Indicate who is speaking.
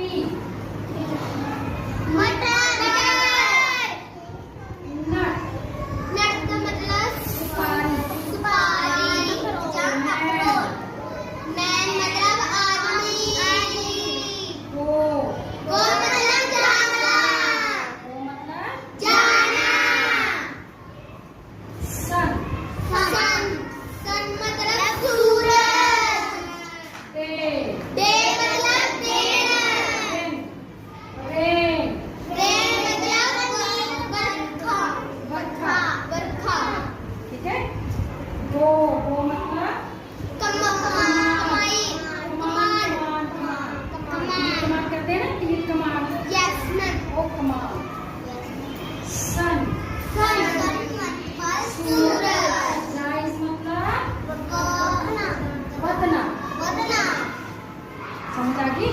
Speaker 1: T
Speaker 2: मटर।
Speaker 1: नट
Speaker 2: नट का मतलब
Speaker 1: सुपारी
Speaker 2: सुपारी या अखरोट। मैन मतलब आदमी।
Speaker 1: गो
Speaker 2: गो मतलब जानवर।
Speaker 1: गो मतलब
Speaker 2: जाना।
Speaker 1: सन
Speaker 2: सन। सन मतलब सूरज।
Speaker 1: डे
Speaker 2: डे मतलब दिन।
Speaker 1: रेन
Speaker 2: रेन मतलब बरखा।
Speaker 1: बरखा
Speaker 2: बरखा।
Speaker 1: ठीक है। गो गो मतलब
Speaker 2: कमाई। कमान।
Speaker 1: कमान करते हैं ना तीर कमान
Speaker 2: यस मैम।
Speaker 1: वो कमान सन
Speaker 2: सन मतलब सूरज।
Speaker 1: राइज मतलब
Speaker 2: वतना।
Speaker 1: वतना
Speaker 2: वतना।
Speaker 1: समझ आ गई